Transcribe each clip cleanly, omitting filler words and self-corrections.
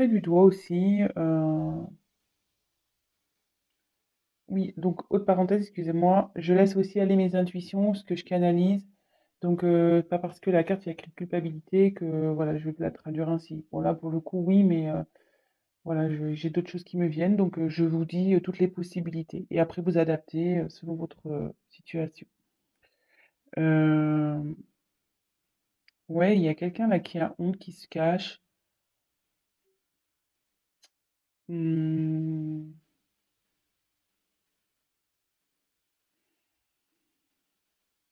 montrer du doigt aussi. Oui, donc autre parenthèse, excusez-moi, je laisse aussi aller mes intuitions, ce que je canalise. Donc pas parce que la carte il y a écrit culpabilité que voilà, je vais la traduire ainsi. Bon là pour le coup oui, mais voilà, j'ai d'autres choses qui me viennent, donc je vous dis toutes les possibilités. Et après vous adaptez selon votre situation. Euh, ouais, il y a quelqu'un là qui a honte, qui se cache. Hmm,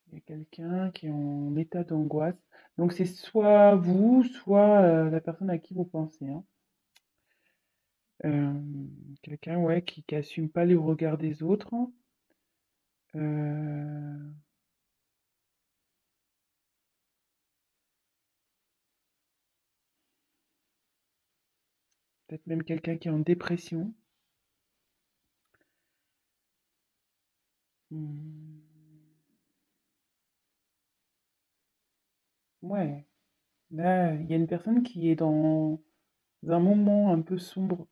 il y a quelqu'un qui est en état d'angoisse. Donc c'est soit vous, soit la personne à qui vous pensez, hein. Euh, quelqu'un ouais, qui assume pas les regards des autres. Euh, peut-être même quelqu'un qui est en dépression. Hmm, ouais, là, il y a une personne qui est dans un moment un peu sombre de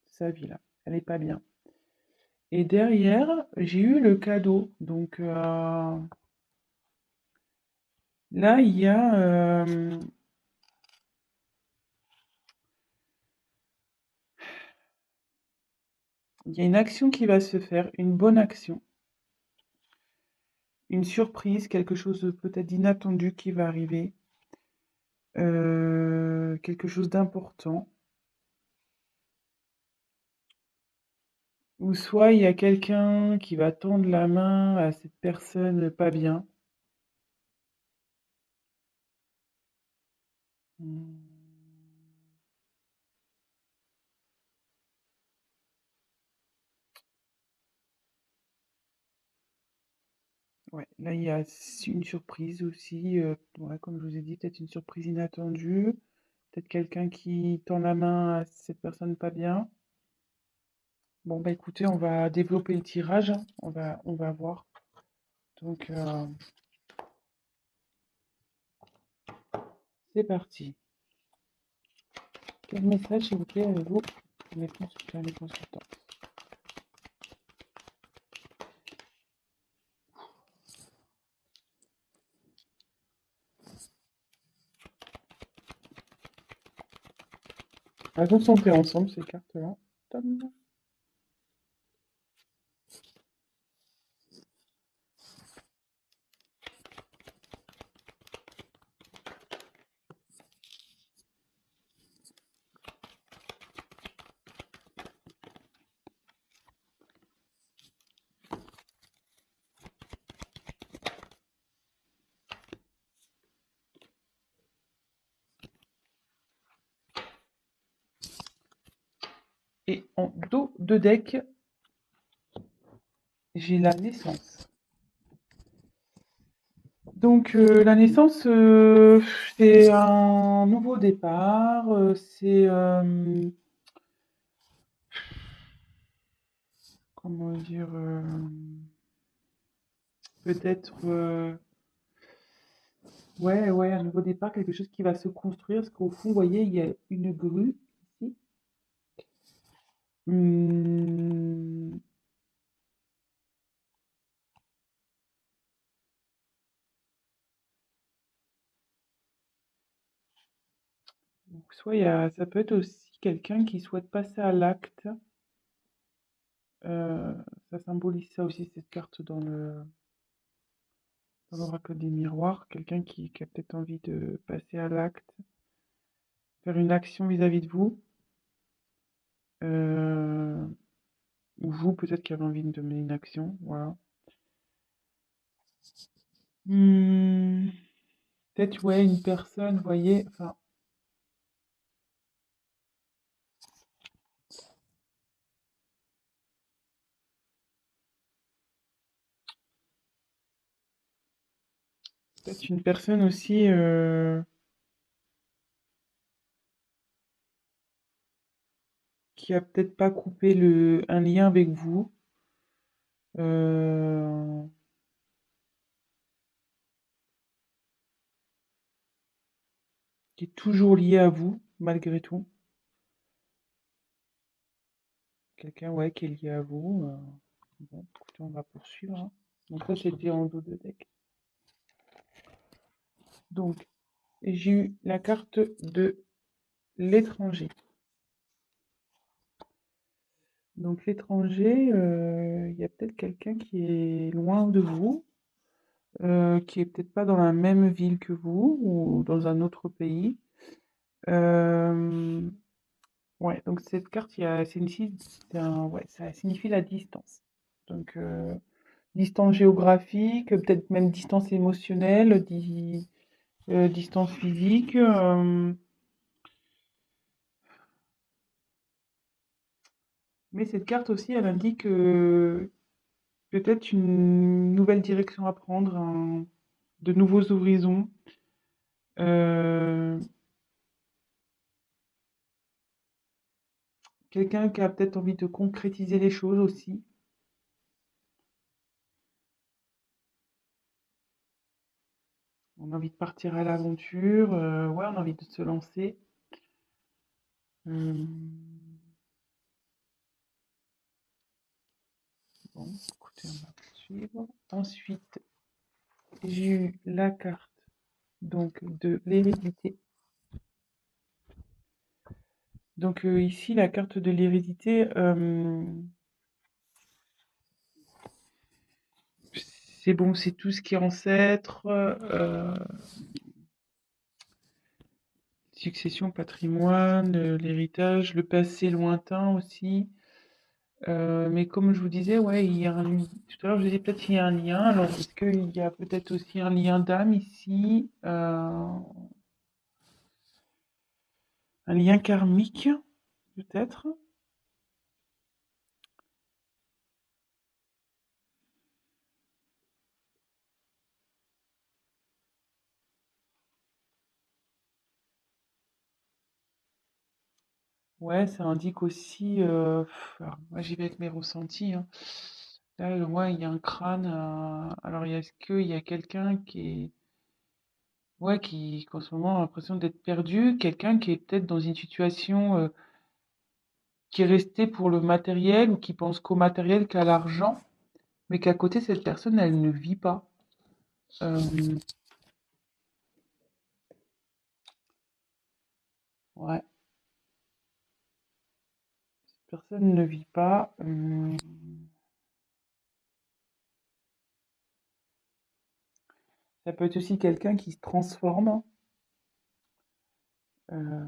sa vie, là. Elle est pas bien. Et derrière, j'ai eu le cadeau. Donc là, il y a une action qui va se faire, une bonne action, une surprise, quelque chose de peut-être d'inattendu qui va arriver, quelque chose d'important. Ou soit il y a quelqu'un qui va tendre la main à cette personne pas bien. Hmm. Ouais, là il y a une surprise aussi, ouais, comme je vous ai dit, peut-être une surprise inattendue, peut-être quelqu'un qui tend la main à cette personne pas bien. Bon bah écoutez, on va développer le tirage, hein. On va voir. Donc c'est parti. Quel message s'il vous plaît avez-vous pour les consultants? On va concentrer ensemble ces cartes-là. Tom. Et en dos de deck, j'ai la naissance. Donc la naissance, c'est un nouveau départ, c'est comment dire, peut-être ouais, ouais, un nouveau départ, quelque chose qui va se construire, parce qu'au fond, vous voyez, il y a une grue ici. Hmm, donc, soit ça peut être aussi quelqu'un qui souhaite passer à l'acte. euh, Ça symbolise ça aussi, cette carte dans l'oracle des miroirs. Quelqu'un qui a peut-être envie de passer à l'acte, faire une action vis-à-vis de vous. euh, ou vous, peut-être qui avez envie de mener une action. Voilà. Hmm, peut-être, ouais, une personne, vous voyez, enfin, peut-être une personne aussi qui a peut-être pas coupé un lien avec vous, euh, qui est toujours lié à vous, malgré tout. quelqu'un, ouais, qui est lié à vous. Bon, écoutez, on va poursuivre, hein. Donc ça, c'était en dos de deck. Donc, j'ai eu la carte de l'étranger. Donc l'étranger, il y a peut-être quelqu'un qui est loin de vous, qui est peut-être pas dans la même ville que vous ou dans un autre pays. Euh, ouais, donc cette carte, ouais, ça signifie la distance. Donc distance géographique, peut-être même distance émotionnelle, distance physique. Mais cette carte aussi, elle indique peut-être une nouvelle direction à prendre, de nouveaux horizons. Euh, Quelqu'un qui a peut-être envie de concrétiser les choses aussi. On a envie de partir à l'aventure. Ouais, on a envie de se lancer. Euh, bon, écoutez, on va poursuivre. Ensuite, j'ai eu la carte donc de l'hérédité. Donc ici, la carte de l'hérédité, c'est bon, c'est tout ce qui est ancêtre, succession, patrimoine, l'héritage, le passé lointain aussi. Mais comme je vous disais, ouais, il y a tout à l'heure, je disais peut-être qu'il y a un lien. Alors, est-ce qu'il y a peut-être aussi un lien d'âme ici, un lien karmique, peut-être? Ouais, ça indique aussi, alors moi j'y vais avec mes ressentis, hein. Là, ouais, il y a un crâne. Alors, est-ce qu'il y a quelqu'un qui est, ouais, qu'en ce moment a l'impression d'être perdu, quelqu'un qui est peut-être dans une situation, qui est resté pour le matériel ou qui pense qu'au matériel, qu'à l'argent, mais qu'à côté, cette personne, elle ne vit pas. Euh, ouais, cette personne ne vit pas. Ça peut être aussi quelqu'un qui se transforme. euh,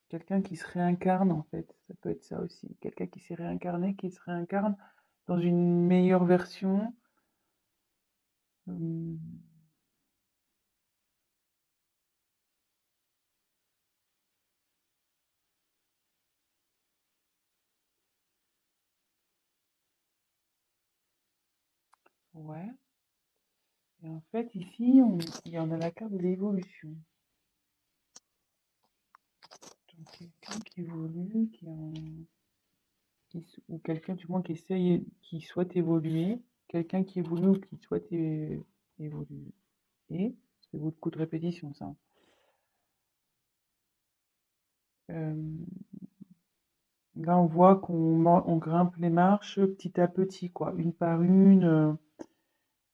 Quelqu'un qui se réincarne, en fait. Ça peut être ça aussi. Quelqu'un qui s'est réincarné, qui se réincarne dans une meilleure version. Euh, ouais. Et en fait, ici, il y en a la carte de l'évolution. Donc, quelqu'un qui évolue, ou quelqu'un du moins qui essaye, qui souhaite évoluer, quelqu'un qui évolue ou qui souhaite évoluer. Et c'est beaucoup de répétition, ça. Euh, Là, on voit on grimpe les marches petit à petit, quoi, une par une.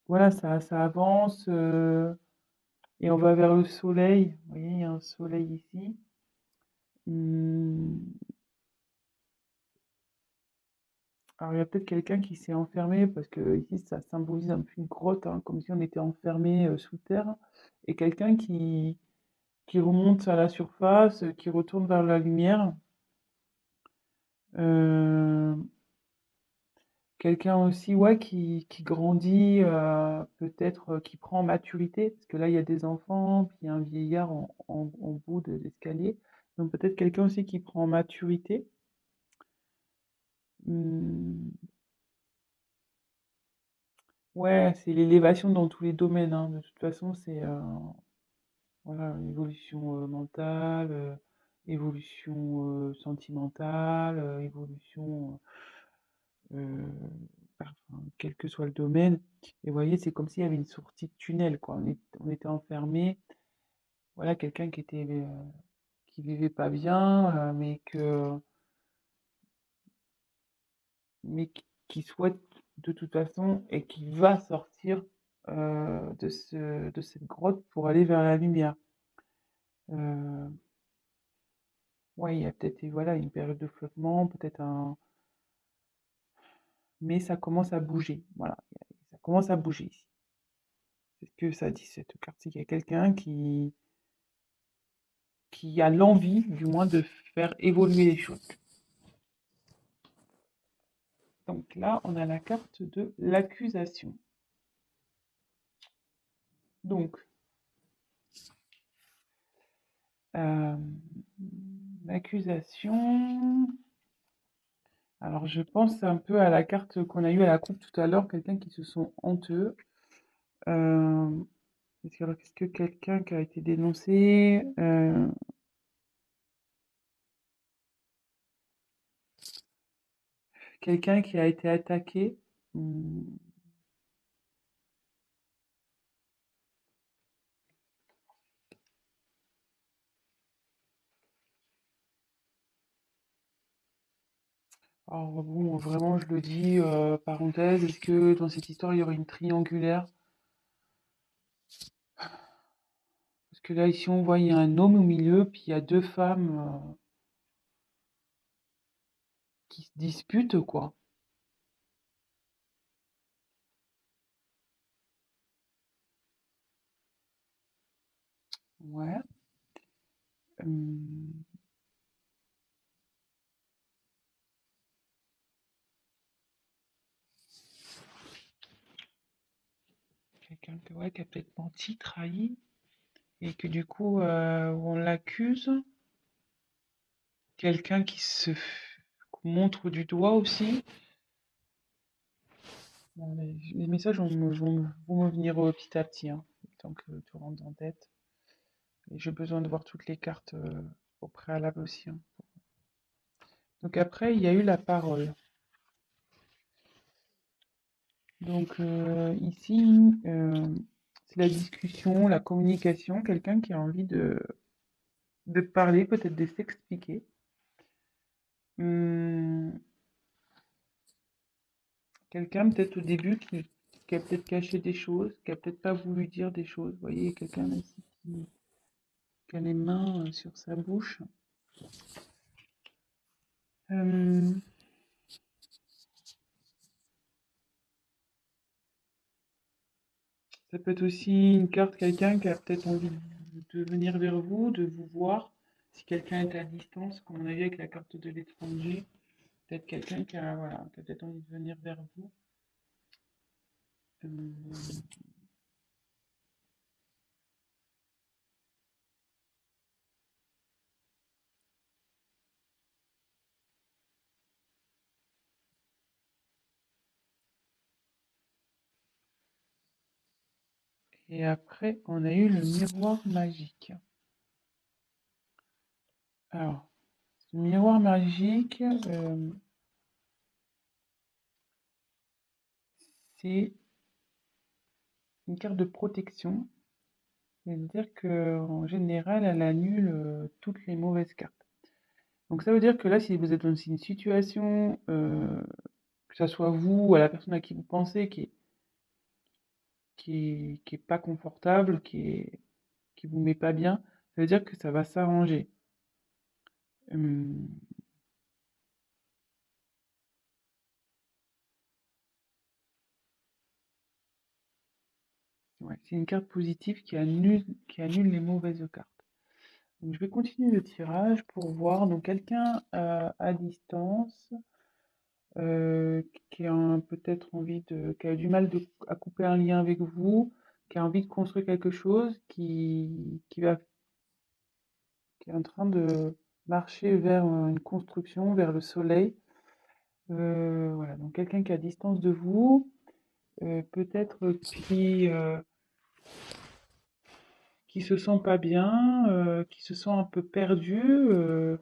Voilà, ça avance et on va vers le soleil. Vous voyez, il y a un soleil ici. Hum, Alors, il y a peut-être quelqu'un qui s'est enfermé parce que ici, ça symbolise un peu une grotte, hein, comme si on était enfermé sous terre. Et quelqu'un qui remonte à la surface, qui retourne vers la lumière. Euh, Quelqu'un aussi, ouais, qui grandit, peut-être qui prend en maturité, parce que là, il y a des enfants, puis il y a un vieillard en bout d'escalier. Donc peut-être quelqu'un aussi qui prend en maturité. Hmm, ouais, c'est l'élévation dans tous les domaines, hein. De toute façon, c'est voilà, évolution mentale, évolution sentimentale, évolution enfin, quel que soit le domaine. Et vous voyez, c'est comme s'il y avait une sortie de tunnel, quoi. On était enfermés. Voilà, quelqu'un qui vivait pas bien, mais qui souhaite de toute façon et qui va sortir de cette grotte pour aller vers la lumière. Euh, ouais, il y a peut-être voilà, une période de flottement, peut-être un. Mais ça commence à bouger. Voilà, ça commence à bouger ici. C'est ce que ça dit cette carte. C'est qu'il y a quelqu'un qui a l'envie, du moins, de faire évoluer les choses. Donc là, on a la carte de l'accusation. Donc, euh, l'accusation. Alors, je pense un peu à la carte qu'on a eue à la coupe tout à l'heure, quelqu'un qui se sent honteux. Euh, est-ce que quelqu'un qui a été dénoncé, quelqu'un qui a été attaqué, alors bon, vraiment, je le dis, parenthèse, est-ce que dans cette histoire, il y aurait une triangulaire? Parce que là, ici, on voit, il y a un homme au milieu, puis il y a deux femmes qui se disputent, quoi. Ouais. Hum, quelqu'un ouais, qui a peut-être menti, trahi, et que du coup, on l'accuse. Quelqu'un qu'on montre du doigt aussi. Bon, les messages vont me venir petit à petit, hein, tant que tu rentres en tête. Et j'ai besoin de voir toutes les cartes au préalable aussi, hein. Donc après, il y a eu la parole. Donc ici, c'est la discussion, la communication, quelqu'un qui a envie de parler, peut-être de s'expliquer. Hum, quelqu'un peut-être au début qui a peut-être caché des choses, qui a peut-être pas voulu dire des choses. Vous voyez, quelqu'un ici qui a les mains sur sa bouche. Hum, ça peut être aussi une carte, quelqu'un qui a peut-être envie de venir vers vous, de vous voir. Si quelqu'un est à distance, comme on a vu avec la carte de l'étranger, peut-être quelqu'un voilà, qui a peut-être envie de venir vers vous. Hum, Et après, on a eu le miroir magique. Alors, ce miroir magique, c'est une carte de protection. C'est-à-dire qu'en général, elle annule toutes les mauvaises cartes. Donc ça veut dire que là, si vous êtes dans une situation, que ça soit vous ou à la personne à qui vous pensez, qui est pas confortable, qui vous met pas bien, ça veut dire que ça va s'arranger. Hum, ouais, c'est une carte positive qui annule les mauvaises cartes. Donc, je vais continuer le tirage pour voir. Donc, quelqu'un à distance qui a peut-être qui a du mal à couper un lien avec vous, qui a envie de construire quelque chose, qui est en train de marcher vers une construction, vers le soleil. Voilà, donc quelqu'un qui est à distance de vous, peut-être qui se sent pas bien, qui se sent un peu perdu.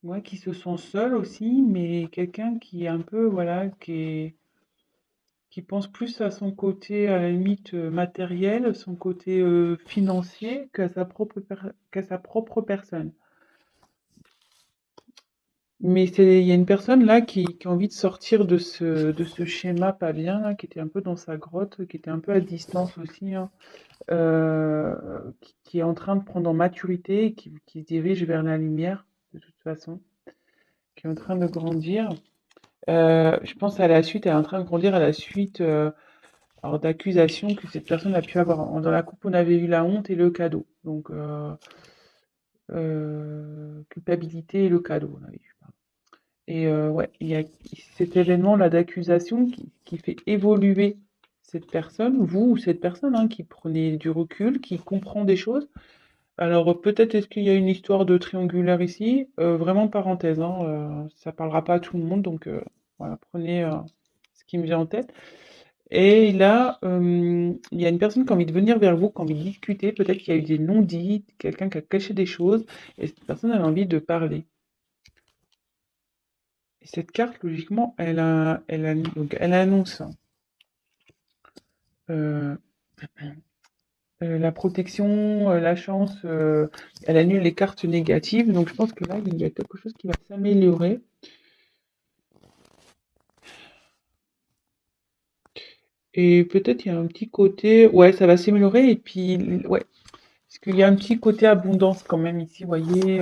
ouais, qui se sent seul aussi, mais quelqu'un qui est un peu, voilà, qui pense plus à son côté, à la limite, matériel, son côté, financier qu'à sa propre personne. Mais il y a une personne là qui a envie de sortir de ce schéma pas bien, là, qui était un peu dans sa grotte, qui était un peu à distance aussi, hein, qui est en train de prendre en maturité, et qui se dirige vers la lumière, de toute façon, qui est en train de grandir. Je pense à la suite, elle est en train de grandir à la suite alors, d'accusations que cette personne a pu avoir. Dans la coupe, on avait eu la honte et le cadeau. Donc, culpabilité et le cadeau, on avait eu. Et ouais, il y a cet événement-là d'accusation qui fait évoluer cette personne, vous ou cette personne, hein, qui prenez du recul, qui comprend des choses. Alors peut-être est-ce qu'il y a une histoire de triangulaire ici? Vraiment parenthèse, hein, ça parlera pas à tout le monde, donc voilà, prenez ce qui me vient en tête. Et là, il y a une personne qui a envie de venir vers vous, qui a envie de discuter, peut-être qu'il y a eu des non-dits, quelqu'un qui a caché des choses, et cette personne a envie de parler. Et cette carte, logiquement, donc elle annonce euh, la protection, la chance, elle annule les cartes négatives, donc je pense que là, il y a quelque chose qui va s'améliorer. Et peut-être il y a un petit côté, ouais, ça va s'améliorer, et puis, ouais, parce qu'il y a un petit côté abondance quand même ici, vous voyez,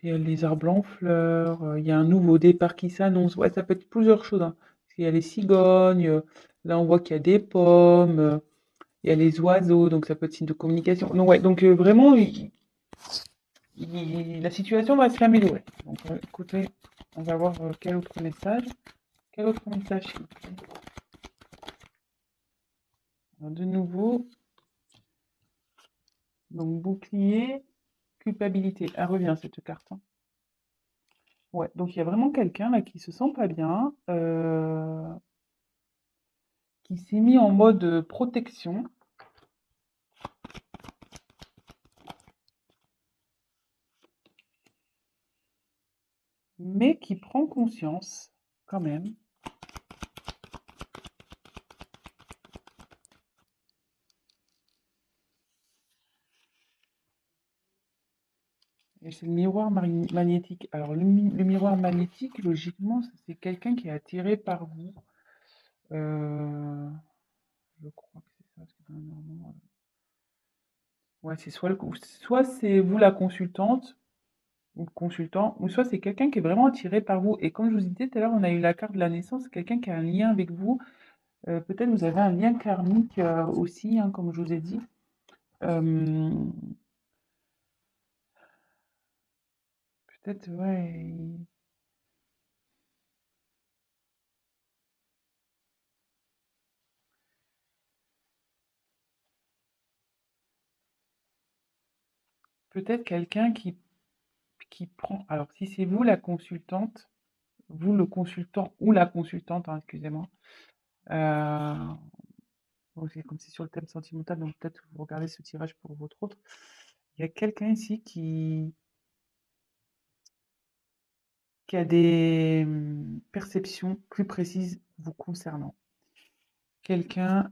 il y a les arbres en fleurs, il y a un nouveau départ qui s'annonce. Ouais, ça peut être plusieurs choses, hein. Parce qu'il y a les cigognes, là on voit qu'il y a des pommes, il y a les oiseaux, donc ça peut être signe de communication. Donc ouais, donc vraiment, la situation va s'améliorer. Donc écoutez, on va voir quel autre message. Quel autre message s'il vous plaît. Alors, de nouveau, donc bouclier, culpabilité. Elle revient cette carte, hein. Ouais, donc il y a vraiment quelqu'un là qui se sent pas bien, qui s'est mis en mode protection, mais qui prend conscience quand même. Et c'est le miroir magnétique. Alors le miroir magnétique, logiquement, c'est quelqu'un qui est attiré par vous. Euh, je crois que c'est ça. Parce que normalement, ouais, c'est soit c'est vous la consultante ou le consultant, ou soit c'est quelqu'un qui est vraiment attiré par vous. Et comme je vous disais tout à l'heure, on a eu la carte de la naissance, quelqu'un qui a un lien avec vous. Peut-être vous avez un lien karmique aussi, hein, comme je vous ai dit. Euh, peut-être, ouais. Peut-être quelqu'un qui prend. Alors, si c'est vous la consultante, vous le consultant ou la consultante, hein, excusez-moi. Euh, bon, c'est comme c'est sur le thème sentimental, donc peut-être vous regardez ce tirage pour votre autre. Il y a quelqu'un ici qui a des perceptions plus précises vous concernant. Quelqu'un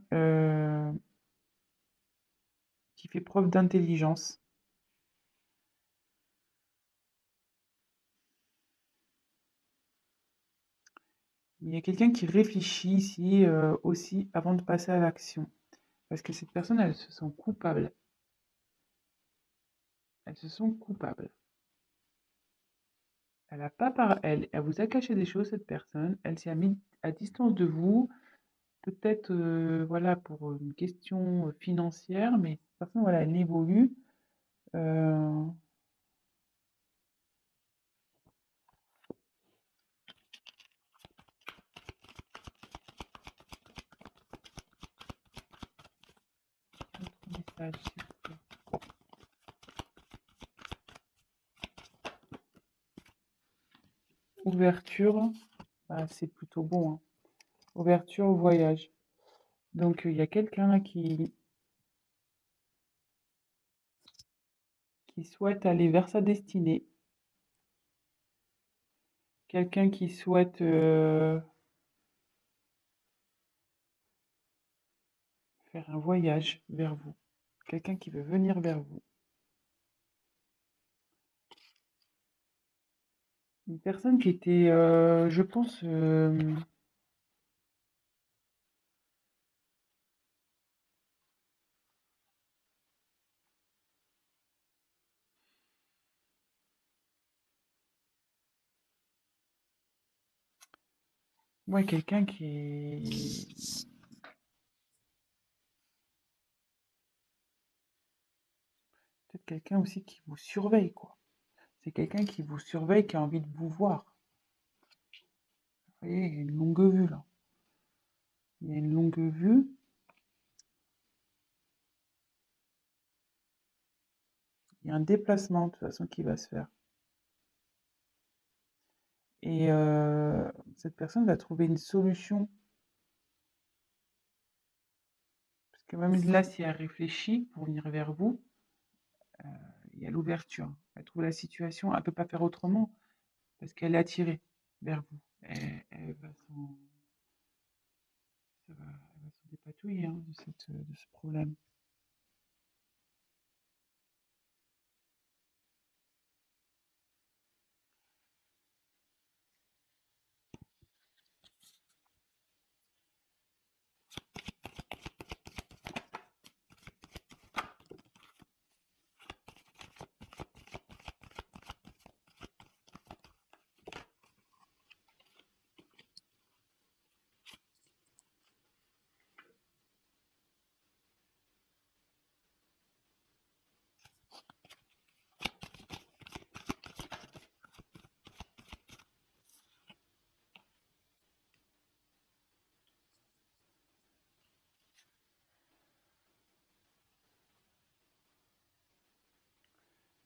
qui fait preuve d'intelligence. Il y a quelqu'un qui réfléchit ici aussi avant de passer à l'action. Parce que cette personne, elle se sent coupable. Elle se sent coupable. Elle a pas par elle vous a caché des choses, cette personne. Elle s'est mise à distance de vous, peut-être voilà pour une question financière, mais cette personne, voilà, elle évolue. Euh, autre message, s'il vous plaît. Ouverture, bah, c'est plutôt bon, hein. Ouverture au voyage. Donc il y a quelqu'un là qui souhaite aller vers sa destinée. quelqu'un qui souhaite faire un voyage vers vous. Quelqu'un qui veut venir vers vous. Une personne qui était, je pense, ouais, quelqu'un qui est peut-être quelqu'un aussi qui vous surveille, quoi. C'est quelqu'un qui vous surveille, qui a envie de vous voir. Vous voyez, il y a une longue vue là. Il y a une longue vue. Il y a un déplacement de toute façon qui va se faire. Et cette personne va trouver une solution. Parce que même là, si elle réfléchit pour venir vers vous, il y a l'ouverture. Elle trouve la situation, elle ne peut pas faire autrement parce qu'elle est attirée vers vous. Elle va elle va se dépatouiller hein, de ce problème.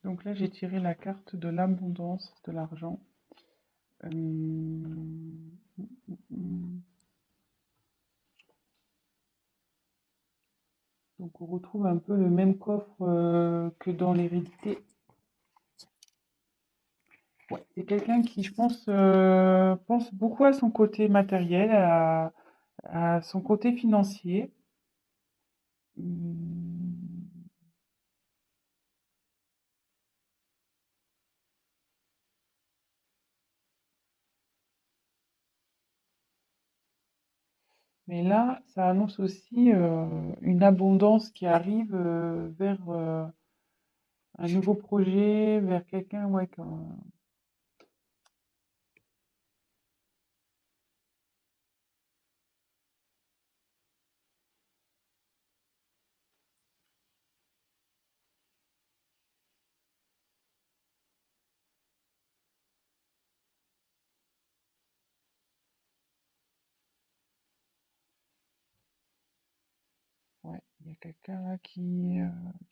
Donc là, j'ai tiré la carte de l'abondance de l'argent. Donc on retrouve un peu le même coffre que dans l'hérédité. Ouais, c'est quelqu'un qui, je pense beaucoup à son côté matériel, à son côté financier. Hum, Mais là, ça annonce aussi une abondance qui arrive vers un nouveau projet, vers quelqu'un, ouais, ouais, il y a quelqu'un là qui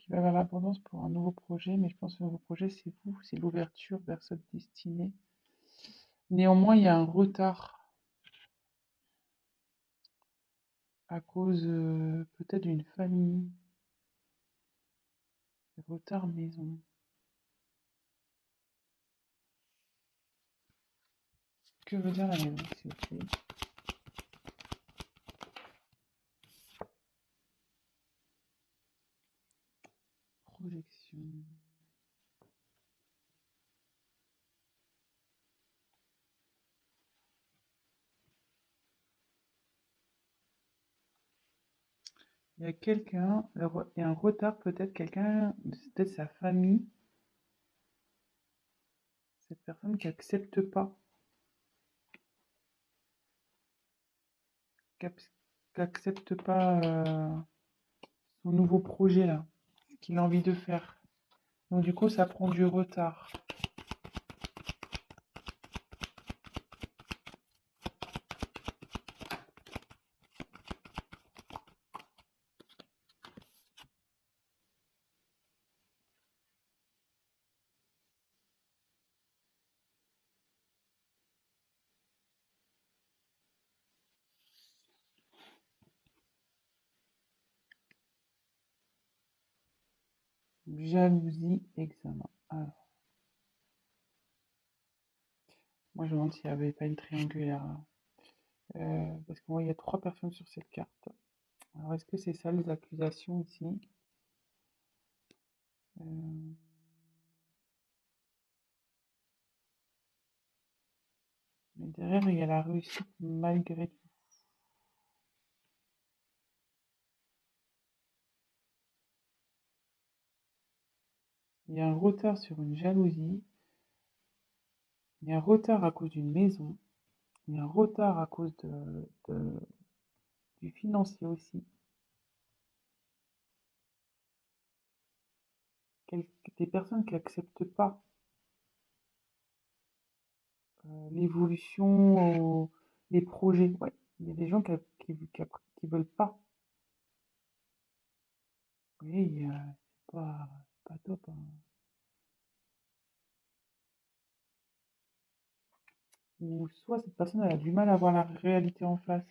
va vers l'abondance pour un nouveau projet, mais je pense que le nouveau projet, c'est vous, c'est l'ouverture vers cette destinée. Néanmoins, il y a un retard à cause peut-être d'une famille, retard maison. Que veut dire la maison, s'il vous plaît? Projection. Il y a quelqu'un, il y a un retard, peut-être quelqu'un, peut-être sa famille, cette personne qui accepte pas, qui accepte pas son nouveau projet là, ce qu'il a envie de faire. Donc du coup, ça prend du retard. Jalousie, examen. Alors, Moi, je me demande s'il n'y avait pas une triangulaire, hein. Parce que moi, il y a 3 personnes sur cette carte. Alors, est-ce que c'est ça les accusations ici? Euh, mais derrière, il y a la réussite malgré tout. Il y a un retard sur une jalousie. Il y a un retard à cause d'une maison. Il y a un retard à cause du financier aussi. Des personnes qui n'acceptent pas l'évolution, les projets. Ouais. Il y a des gens qui veulent pas. Oui, c'est pas top, hein. Ou soit cette personne elle a du mal à voir la réalité en face.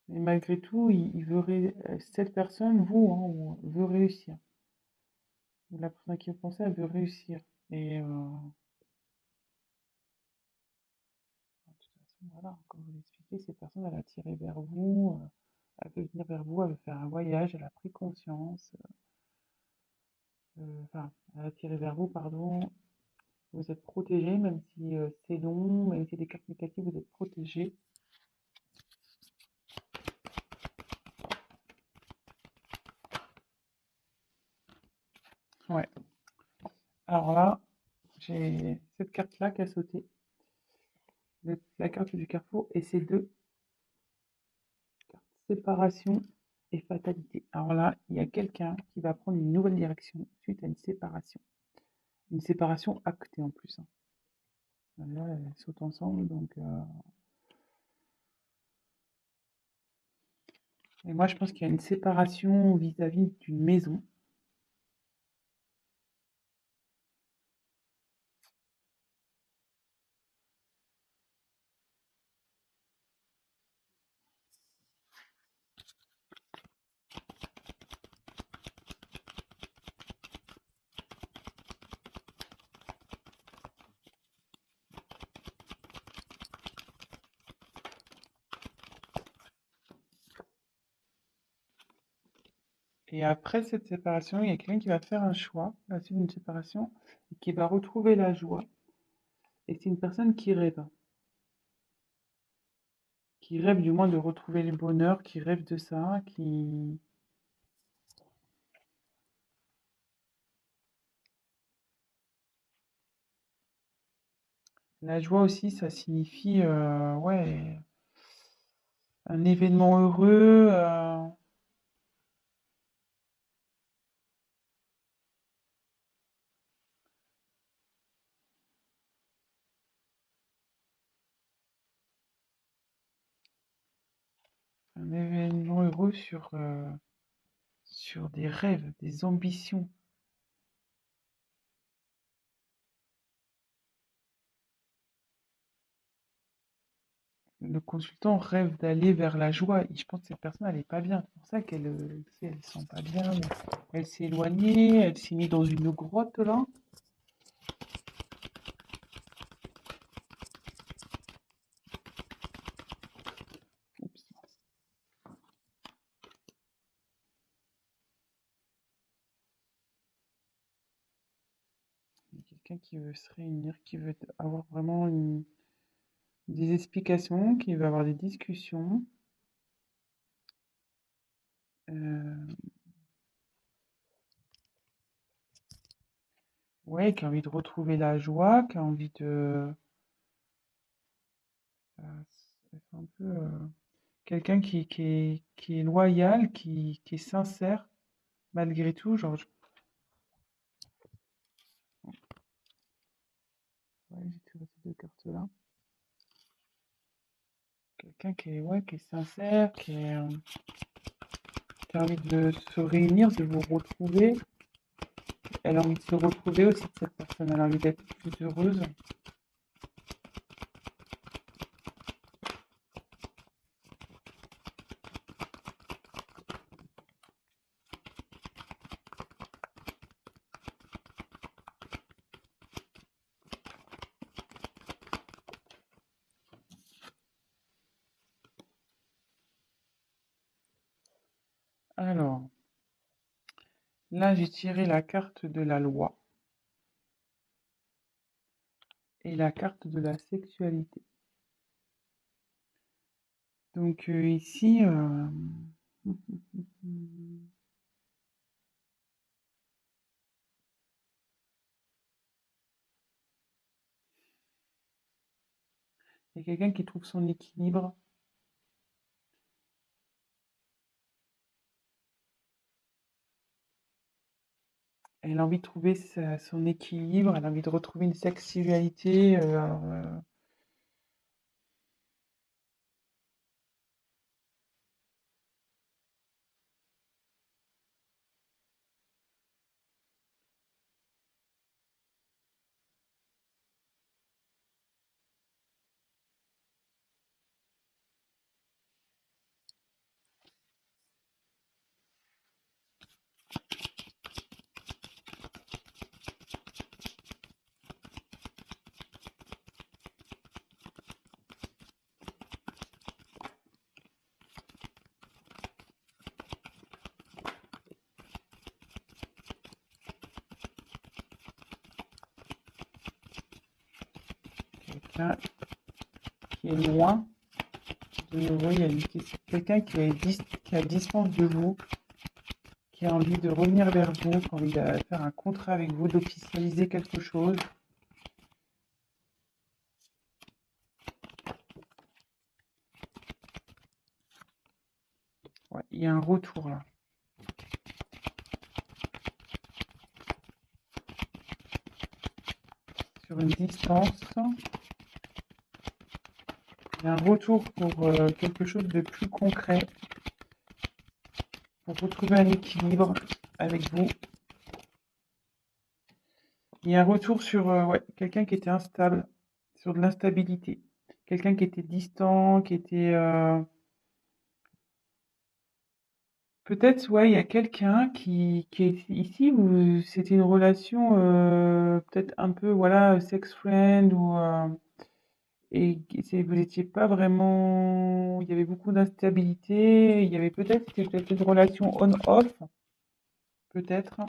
Mais malgré tout, il veut cette personne, vous, hein, veut réussir. La personne à qui vous pensez, elle veut réussir. Et de toute façon, voilà, comme vous l'expliquez, cette personne, elle a tiré vers vous, elle veut venir vers vous, elle veut faire un voyage, elle a pris conscience. Enfin, elle a tiré vers vous, pardon. Vous êtes protégé, même si c'est long, même si des cartes négatives, vous êtes protégé. Ouais. Alors là, j'ai cette carte-là qui a sauté. La carte du carrefour et ces deux cartes, séparation et fatalité. Alors là, il y a quelqu'un qui va prendre une nouvelle direction suite à une séparation. Une séparation actée en plus, hein. Là, elles sautent ensemble, donc... Et moi, je pense qu'il y a une séparation vis-à-vis d'une maison. Et après cette séparation, il y a quelqu'un qui va faire un choix, à la suite d'une séparation, et qui va retrouver la joie. Et c'est une personne qui rêve du moins de retrouver le bonheur, qui rêve de ça, qui... La joie aussi, ça signifie, ouais, un événement heureux, un événement heureux sur des rêves, des ambitions. Le consultant rêve d'aller vers la joie. Et je pense que cette personne, elle est pas bien. C'est pour ça qu'elle elle sent pas bien. Elle s'est éloignée, elle s'est mise dans une grotte là. Oups. Il y a quelqu'un qui veut se réunir, qui veut avoir vraiment des explications, qui veut avoir des discussions. Euh, ouais, qui a envie de retrouver la joie, qui a envie de... c'est un peu quelqu'un qui est loyal, qui est sincère, malgré tout. Genre, ouais, j'ai tiré ces deux cartes-là. Quelqu'un qui est, ouais, qui est sincère, qui a envie de se réunir, de vous retrouver. Elle a envie de se retrouver aussi de cette personne. Elle a envie d'être plus heureuse. Alors, là, j'ai tiré la carte de la loi et la carte de la sexualité. Donc ici, il y a quelqu'un qui trouve son équilibre. Elle a envie de trouver son équilibre, elle a envie de retrouver une sexualité. Quelqu'un qui est loin. De nouveau, il y a quelqu'un qui est à distance de vous, qui a envie de revenir vers vous, qui a envie de faire un contrat avec vous, d'officialiser quelque chose. Ouais, il y a un retour là. Sur une distance. Il y a un retour pour quelque chose de plus concret, pour retrouver un équilibre avec vous. Il y a un retour sur ouais, quelqu'un qui était instable, sur de l'instabilité. Quelqu'un qui était distant, qui était... Peut-être, ouais, il y a quelqu'un qui est ici où c'était une relation peut-être un peu, voilà, sex friend ou... et vous n'étiez pas vraiment... Il y avait beaucoup d'instabilité. Il y avait c'était peut-être une relation on-off, peut-être.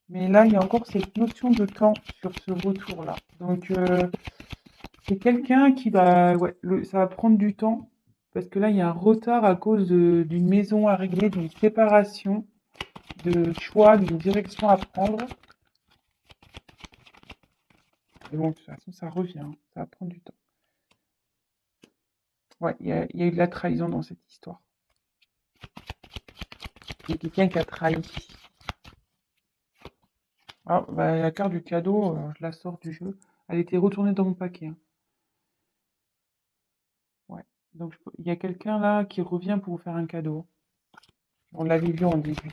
Mais là, il y a encore cette notion de temps sur ce retour-là. Donc, c'est quelqu'un qui va... Ouais, ça va prendre du temps. Parce que là, il y a un retard à cause d'une maison à régler, d'une séparation, de choix, d'une direction à prendre. Mais bon, de toute façon, ça revient. Ça va prendre du temps. Ouais, il y a eu de la trahison dans cette histoire. Il y a quelqu'un qui a trahi. Ah, bah, la carte du cadeau, je la sors du jeu. Elle était retournée dans mon paquet, hein. Ouais. Donc, il y a quelqu'un là qui revient pour vous faire un cadeau. On l'avait vu en début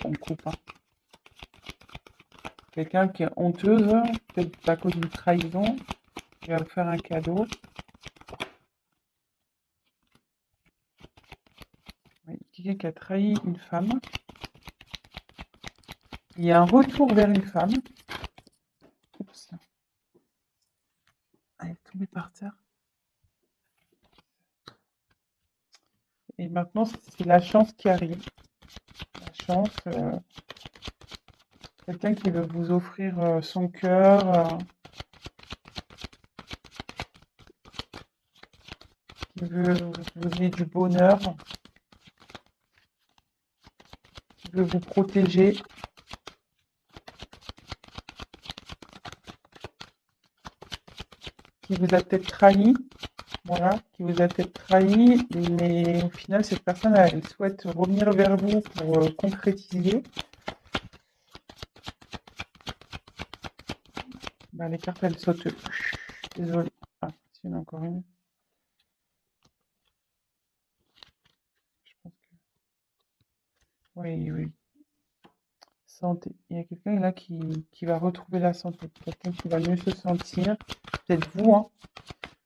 en coupe, hein. Quelqu'un qui est honteuse, peut-être à cause d'une trahison, qui va vous faire un cadeau. Oui, quelqu'un qui a trahi une femme. Il y a un retour vers une femme. Oups. Elle est tombée par terre. Et maintenant, c'est la chance qui arrive. La chance, quelqu'un qui veut vous offrir son cœur, qui veut vous donner du bonheur, qui veut vous protéger. Qui vous a peut-être trahi, voilà, qui vous a peut-être trahi, mais au final, cette personne, elle souhaite revenir vers vous pour concrétiser. Bah, les cartes, elles sautent. Désolée. Ah, si, il y en a encore une. Je pense que... Oui, oui. Santé. Il y a quelqu'un là qui va retrouver la santé. Quelqu'un qui va mieux se sentir. Peut-être vous, hein.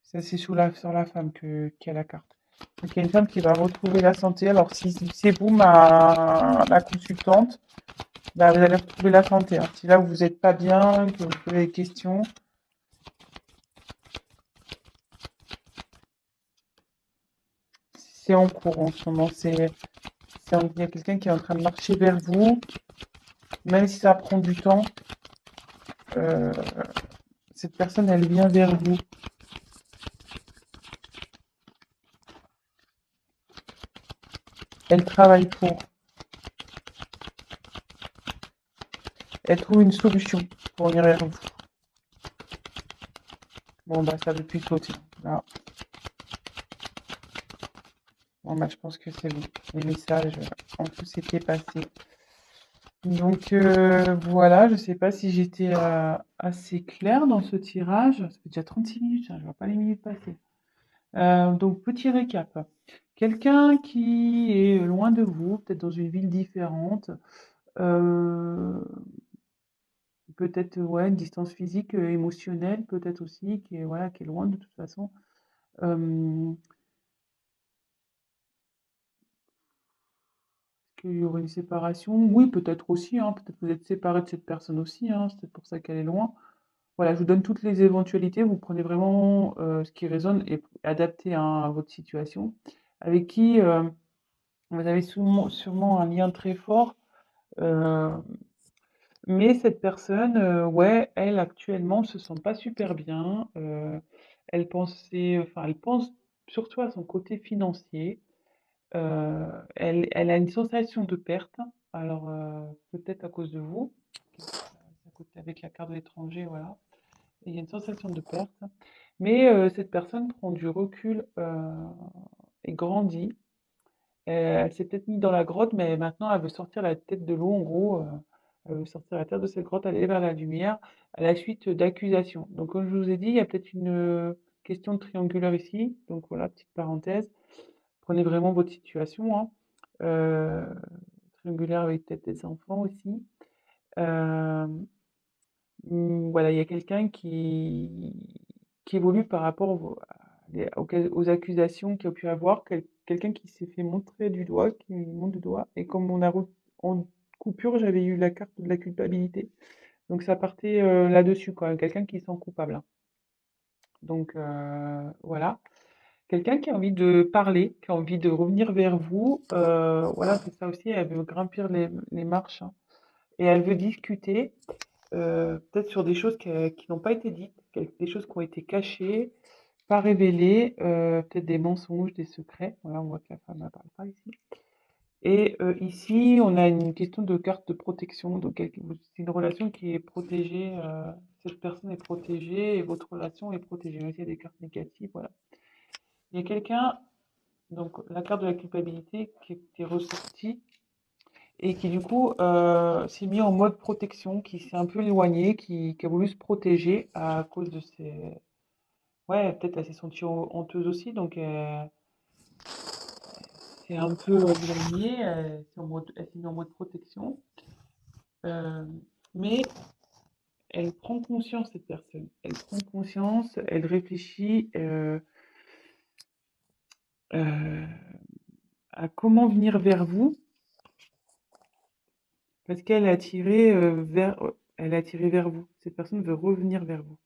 Ça, c'est sur la femme qui a la carte. Donc, il y a une femme qui va retrouver la santé. Alors, si c'est vous, la consultante, bah, vous allez retrouver la santé, hein. Si là, vous n'êtes pas bien, que vous posez des questions. c'est en cours en ce moment. Il y a quelqu'un qui est en train de marcher vers vous, même si ça prend du temps. euh, cette personne, elle vient vers vous. Elle travaille pour. Elle trouve une solution pour venir vers vous. Bon, bah, ça veut plus sauter. Là. Bon, bah, je pense que c'est bon. Les messages ont tous été passés. Donc, voilà, je sais pas si j'étais assez claire dans ce tirage. Ça fait déjà 36 minutes, hein, je vois pas les minutes passer. Donc, petit récap. Quelqu'un qui est loin de vous, peut-être dans une ville différente, euh, peut-être ouais, une distance physique, émotionnelle, peut-être aussi, qui est, voilà, qui est loin de toute façon. Euh, qu'il y aurait une séparation? Oui, peut-être aussi, hein, peut-être que vous êtes séparés de cette personne aussi, hein, c'est peut-être pour ça qu'elle est loin. Voilà, je vous donne toutes les éventualités, vous prenez vraiment ce qui résonne et adapté hein, à votre situation. Avec qui vous avez sûrement un lien très fort, euh, mais cette personne, ouais, elle actuellement se sent pas super bien. Elle pense surtout à son côté financier. Elle a une sensation de perte, alors peut-être à cause de vous, avec la carte de l'étranger, voilà. Et il y a une sensation de perte, mais cette personne prend du recul et grandit. Elle s'est peut-être mise dans la grotte, mais maintenant elle veut sortir la tête de l'eau, en gros. Elle veut sortir la tête de cette grotte, aller vers la lumière, à la suite d'accusations. Donc, comme je vous ai dit, il y a peut-être une question de triangulaire ici. Donc, voilà, petite parenthèse. Prenez vraiment votre situation, hein. Euh, triangulaire avec peut-être des enfants aussi. Euh, voilà, il y a quelqu'un qui évolue par rapport aux accusations qu'il y a pu avoir, quelqu'un qui s'est fait montrer du doigt, qui montre du doigt, et comme en coupure, j'avais eu la carte de la culpabilité. Donc ça partait là-dessus, quand même, quelqu'un qui se sent coupable, hein. Donc voilà. Quelqu'un qui a envie de parler, qui a envie de revenir vers vous, voilà, c'est ça aussi, elle veut grimper les marches, hein, et elle veut discuter. Peut-être sur des choses qui n'ont pas été dites, des choses qui ont été cachées, pas révélées, peut-être des mensonges, des secrets. Voilà, on voit que la femme ne parle pas ici. Et ici, on a une question de carte de protection. Donc, c'est une relation qui est protégée. Cette personne est protégée et votre relation est protégée. Même s'il y a des cartes négatives, voilà. Il y a quelqu'un, donc la carte de la culpabilité qui était ressortie et qui du coup s'est mis en mode protection, qui s'est un peu éloigné, qui a voulu se protéger à cause de ses... Ouais, peut-être elle s'est sentie honteuse aussi, donc c'est un peu éloignée, elle s'est mise en mode protection. Euh, mais elle prend conscience, cette personne. Elle prend conscience, elle réfléchit euh, à comment venir vers vous, parce qu'elle est attirée elle est attirée vers vous. Cette personne veut revenir vers vous.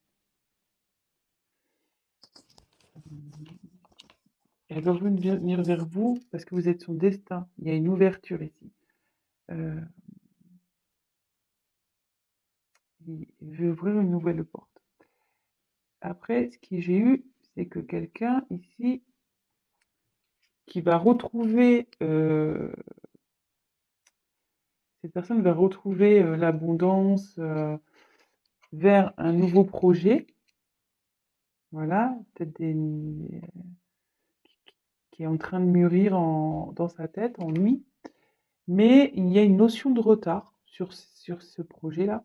Elle veut revenir vers vous parce que vous êtes son destin. Il y a une ouverture ici. Euh, il veut ouvrir une nouvelle porte. Après, ce que j'ai eu, c'est que quelqu'un ici qui va retrouver, cette personne va retrouver l'abondance vers un nouveau projet. Voilà, peut-être qui est en train de mûrir dans sa tête, en lui. Mais il y a une notion de retard sur ce projet-là.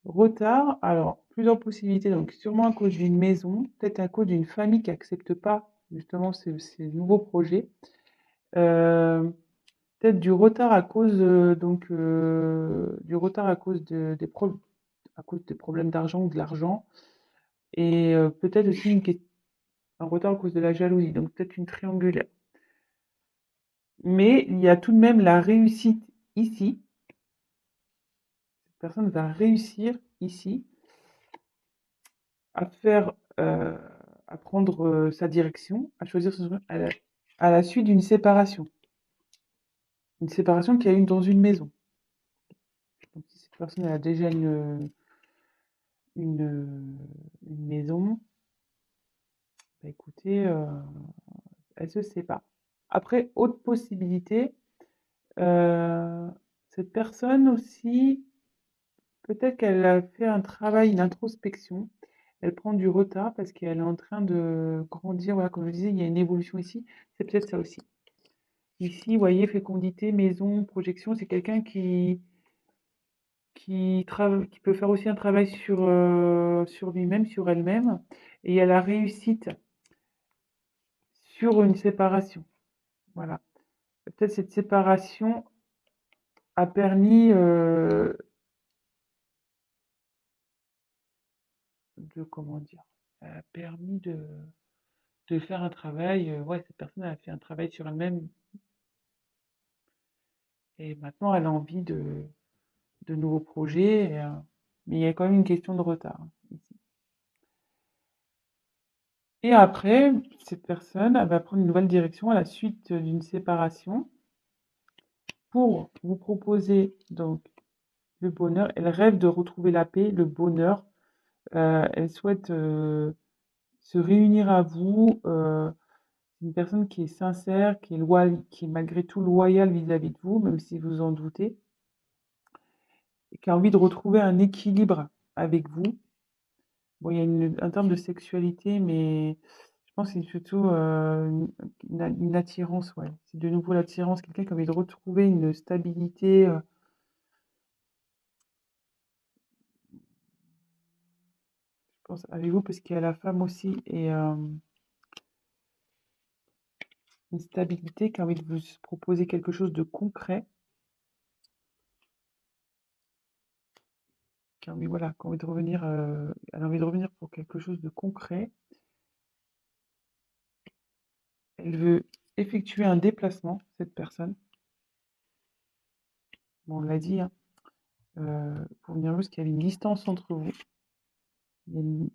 Retard, alors plusieurs possibilités, donc sûrement à cause d'une maison, peut-être à cause d'une famille qui n'accepte pas justement ces nouveaux projets. Euh, Peut-être du retard à cause du retard à cause à cause des problèmes d'argent ou de l'argent, et peut-être aussi un retard à cause de la jalousie, donc peut-être une triangulaire. Mais il y a tout de même la réussite ici. Cette personne va réussir ici à faire, à prendre sa direction, à choisir son chemin. à la suite d'une séparation. Une séparation qu'il y a eu dans une maison. Donc si cette personne elle a déjà une maison, bah écoutez, elle se sépare. Après, autre possibilité, cette personne aussi, peut-être qu'elle a fait un travail, une introspection. Elle prend du retard parce qu'elle est en train de grandir. Voilà, comme je disais, il y a une évolution ici. C'est peut-être ça aussi. Ici, vous voyez, fécondité, maison, projection, c'est quelqu'un qui peut faire aussi un travail sur lui-même, sur elle-même. Et il y a la réussite sur une séparation. Voilà. Peut-être cette séparation a permis comment dire, a permis de faire un travail. Ouais, cette personne a fait un travail sur elle-même et maintenant elle a envie de nouveaux projets. Mais il y a quand même une question de retard ici. Et après, cette personne elle va prendre une nouvelle direction à la suite d'une séparation pour vous proposer donc le bonheur. Elle rêve de retrouver la paix, le bonheur. Elle souhaite se réunir à vous. C'est une personne qui est sincère, qui est malgré tout loyale vis-à-vis de vous, même si vous en doutez, et qui a envie de retrouver un équilibre avec vous. Bon, il y a un terme de sexualité, mais je pense que c'est surtout une attirance, ouais. C'est de nouveau l'attirance, quelqu'un qui a envie de retrouver une stabilité, je pense, avec vous, parce qu'il y a la femme aussi, et une stabilité, qui a envie de vous proposer quelque chose de concret, qui a envie, voilà, qui a envie de revenir, elle a envie de revenir pour quelque chose de concret. Elle veut effectuer un déplacement, cette personne. Bon, on l'a dit, hein, pour venir parce qu'il y avait une distance entre vous. Il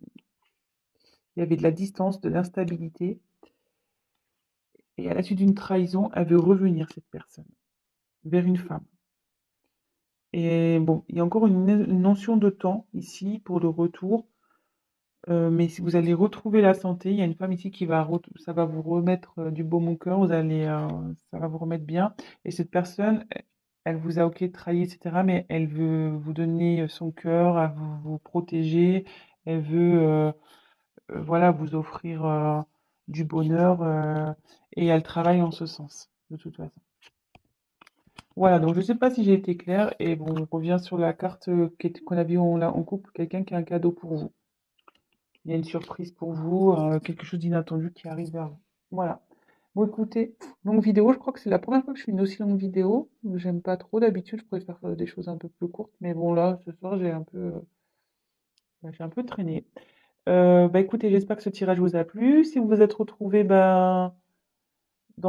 y avait de la distance, de l'instabilité. Et à la suite d'une trahison, elle veut revenir, cette personne, vers une femme. Et bon, il y a encore une notion de temps ici pour le retour. Mais si vous allez retrouver la santé, il y a une femme ici qui ça va vous remettre du baume au cœur, ça va vous remettre bien. Et cette personne, elle vous a ok trahi, etc. Mais elle veut vous donner son cœur, elle veut vous protéger, elle veut voilà, vous offrir du bonheur et elle travaille en ce sens, de toute façon. Voilà, donc je ne sais pas si j'ai été claire. Et bon, on revient sur la carte qu'on a vue en couple, quelqu'un qui a un cadeau pour vous. Il y a une surprise pour vous, quelque chose d'inattendu qui arrive vers vous. Voilà. Bon, écoutez, longue vidéo, je crois que c'est la première fois que je fais une aussi longue vidéo. J'aime pas trop, d'habitude, je préfère faire des choses un peu plus courtes. Mais bon, là, ce soir, j'ai un peu traîné. Bah écoutez, j'espère que ce tirage vous a plu. Si vous vous êtes retrouvés dans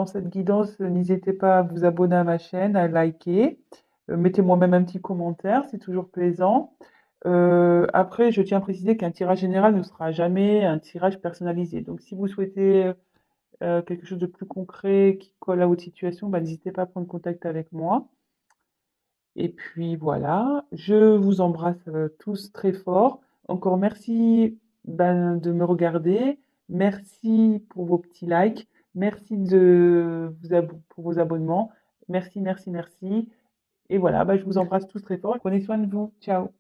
cette guidance, n'hésitez pas à vous abonner à ma chaîne, à liker. Mettez-moi même un petit commentaire, c'est toujours plaisant. Après, je tiens à préciser qu'un tirage général ne sera jamais un tirage personnalisé. Donc, si vous souhaitez quelque chose de plus concret qui colle à votre situation, bah, n'hésitez pas à prendre contact avec moi. Et puis voilà, je vous embrasse tous très fort. Encore merci de me regarder. Merci pour vos petits likes. Merci pour vos abonnements. Merci, merci, merci. Et voilà, bah, je vous embrasse tous très fort. Prenez soin de vous. Ciao.